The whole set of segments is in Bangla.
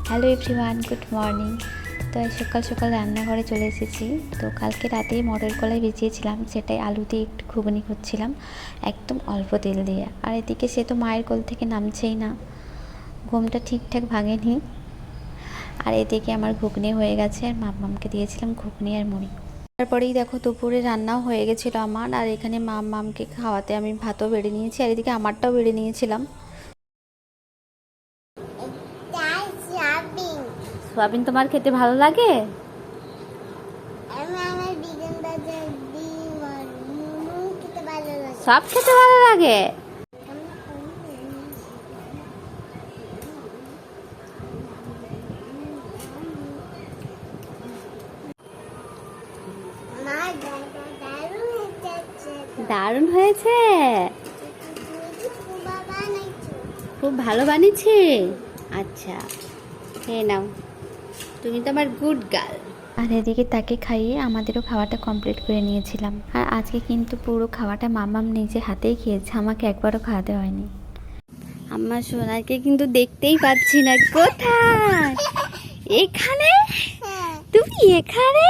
Hello everyone, good morning. তো সকাল সকাল রান্নাঘরে চলে এসেছি। তো কালকে রাতেই মটর কলাই ভিজিয়েছিলাম, সেটাই আলু দিয়ে একটু ঘুগনি করছিলাম একদম অল্প তেল দিয়ে। আর এদিকে সে তো মায়ের কোল থেকে নামছেই না, ঘুমটা ঠিকঠাক ভাঙেনি। আর এদিকে আমার ঘুগনি হয়ে গেছে, আর মামকে দিয়েছিলাম ঘুগনি আর মুড়ি। তারপরেই দেখো দুপুরে রান্নাও হয়ে গেছিলো আমার। আর এখানে মামকে খাওয়াতে আমি ভাতও বেড়ে নিয়েছি, আর এদিকে আমারটাও বেড়ে নিয়েছিলাম। সোয়াবিন তোমার খেতে ভালো লাগে? সব খেতে ভালো লাগে। দারুণ হয়েছে, খুব ভালো বানিয়েছে। আচ্ছা খেয়ে নাও, তুমি তো আমার গুড গার্ল। আর এদিকে তাকে খাইয়ে আমাদেরও খাওয়াটা কমপ্লিট করে নিয়েছিলাম। আর আজকে কিন্তু পুরো খাওয়াটা মামাম নিজে হাতেই খেয়েছে, আমাকে একবারও খাওয়াতে হয়নি। আমার সোনাকে কিন্তু দেখতেই পাচ্ছি না। কোথায়? এখানে? তুমি এখানে?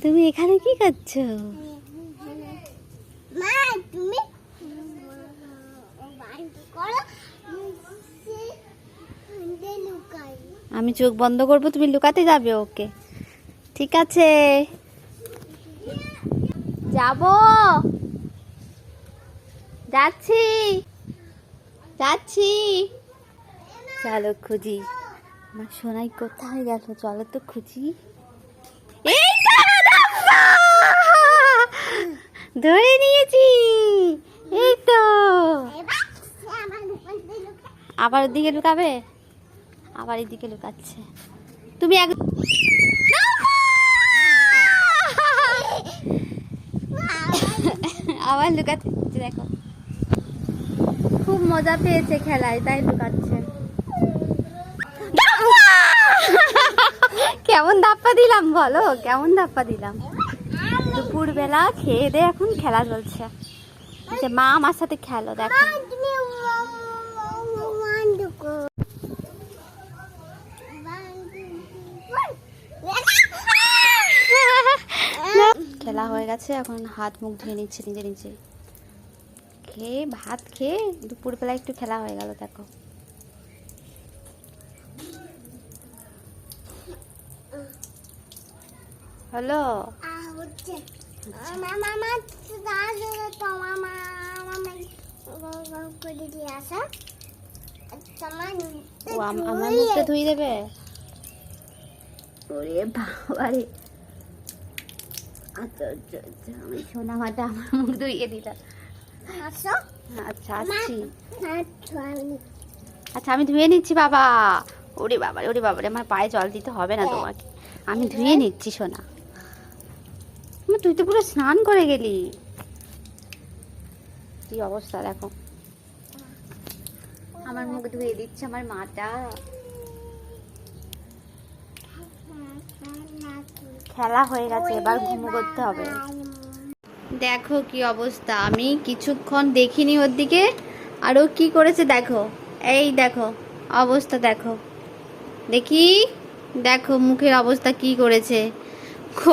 তুমি এখানে কি করছো? আমি চোখ বন্ধ করবো, তুমি লুকাতে যাবে? ওকে ঠিক আছে, যাবো, যাচ্ছি যাচ্ছি। চলো খুঁজি, আমার সোনাই কোথায় গেল? চলো তো খুঁজি। ধরে নিয়েছি, এই তো। আবার ওদিকে লুকাবে? আবার এদিকে লুকাচ্ছে। তুমি আবার লুকাচ্ছে, দেখো খুব মজা পেয়েছে খেলায়, তাই লুকাচ্ছে। কেমন ধাপ্পা দিলাম বলো, কেমন ধাপ্পা দিলাম? দুপুরবেলা খেয়ে দিয়ে এখন খেলা চলছে। মা আমার সাথে খেলো, দেখো। খেলা হয়ে গেছে, এখন হাত মুখ ধুয়ে নিচ্ছে নিজে নিজে। খেয়ে ভাত খেয়ে দুপুরবেলা একটু খেলা হয়ে গেল, দেখো। হ্যালো, আমার মুখটা ধুয়ে দেবে? ওরে বাবারে, আচ্ছা আচ্ছা আচ্ছা, আমি সোনা মাটা আমার মুখ ধুইয়ে দিলাম। আচ্ছা আসছি, আচ্ছা আমি ধুয়ে নিচ্ছি বাবা। ওরে বাবারে, ওরে বাবারে, আমার পায়ে জল দিতে হবে না তোমাকে, আমি ধুয়ে নিচ্ছি সোনা। তুই তো পুরো স্নান করে গেলি, কি অবস্থা দেখো। আমার মুখ ধুয়ে দিচ্ছে আমার মাটা। খেলা হয়ে গেছে, এবার ঘুমো করতে হবে। দেখো কি অবস্থা, আমি কিছুক্ষণ দেখিনি ওর দিকে, আর ও কি করেছে দেখো। এই দেখো অবস্থা, দেখো দেখি, দেখো মুখের অবস্থা কি করেছে।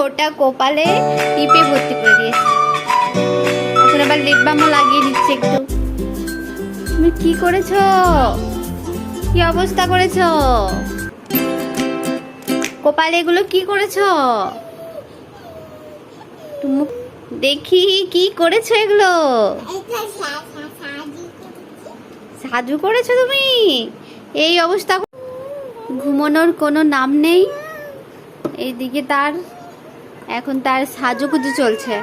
ওটা কপালে টিপে ভর্তি করে দিয়েছে, এখন আবার লিপ বামও লাগিয়ে দিচ্ছে একটু। তুমি কি করেছো, কি অবস্থা করেছো কপালে? এগুলো কি করেছো? দেখি কি করেছো এগুলো? সাজু করেছো তুমি? এই অবস্থা, ঘুমানোর কোনো নাম নেই। এইদিকে তার এখন তার সাজুগুজু চলছে।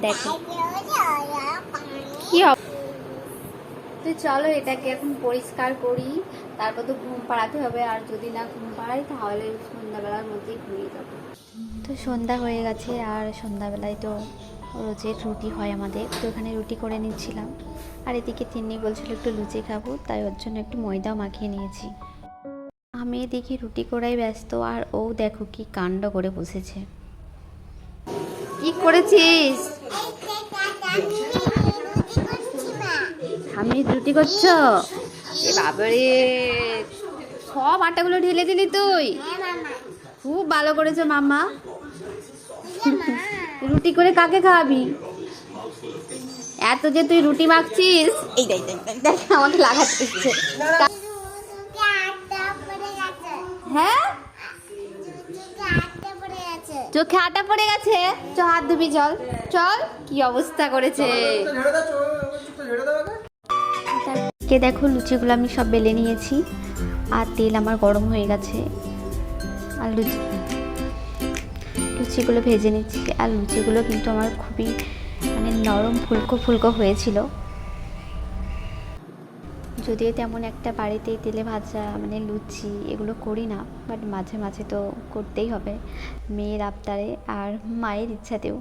দেখো কি তো, চলো এটাকে এখন পরিষ্কার করি, তারপর তো ঘুম পাড়াতে হবে। আর যদি না ঘুম পাড়াই তাহলে সন্ধ্যাবেলার মধ্যেই ঘুমিয়ে যাবো। তো সন্ধ্যা হয়ে গেছে, আর সন্ধ্যাবেলায় তো রোজের রুটি হয় আমাদের, তো ওখানে রুটি করে নিচ্ছিলাম। আর এদিকে তিন্নি বলছিল একটু লুচি খাবো, তাই ওর জন্য একটু ময়দাও মাখিয়ে নিয়েছি। আমি এদিকে রুটি করাই ব্যস্ত, আর ও দেখো কি কাণ্ড করে বসেছে। কি করেছিস? আমি রুটি করছো? এ বাবারে, সব আটাগুলো ঢেলে দিলি তুই? খুব ভালো করেছো মাম্মা। রুটি করে কাকে খাওয়াবি? এত যে তুই রুটি মাখছিস, এই দেখ দেখ দেখ দেখ আমাকে লাগাচ্ছে। হ্যাঁ, চোখে আটা পড়ে গেছে। চ হাত ধুবি, চল চল। কি অবস্থা করেছে। কে দেখো, লুচিগুলো আমি সব বেলে নিয়েছি আর তেল আমার গরম হয়ে গেছে। আর লুচিগুলো ভেজে নিচ্ছি। আর লুচিগুলো কিন্তু আমার খুবই মানে নরম ফুলকো ফুলকো হয়েছিল। যদিও তেমন একটা বাড়িতে তেলে ভাজা মানে লুচি এগুলো করি না, বাট মাঝে মাঝে তো করতেই হবে, মেয়ের আবদারে আর মায়ের ইচ্ছাতেও।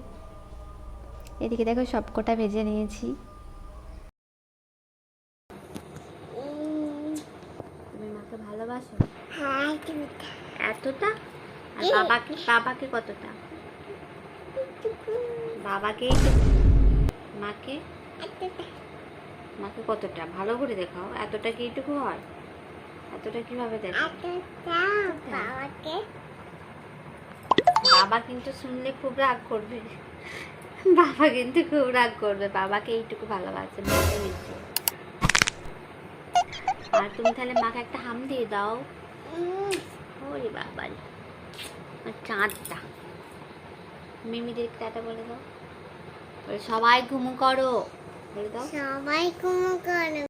এদিকে দেখো সব কটা ভেজে নিয়েছি। তুমি মাকে ভালোবাসো? হ্যাঁ, এতটা? আর বাবাকে? বাবাকে কতটা? বাবাকে? মাকে? মাকে কতটা? ভালো করে দেখাও। এতটা কি এইটুকু হয়? এতটা কিভাবে দেখো? বাবা কিন্তু শুনলে খুব রাগ করবে। বাবা কিন্তু খুব রাগ করবে। বাবাকে এইটুকু ভালোবাসে। আর তুমি তাহলে মাকে একটা হাম দিয়ে দাও। ওরে বাবা, চাঁদটা। মিমিদের টাটা বলে দাও। সবাই ঘুমু করো বলে দাও। সবাই ঘুমো করো।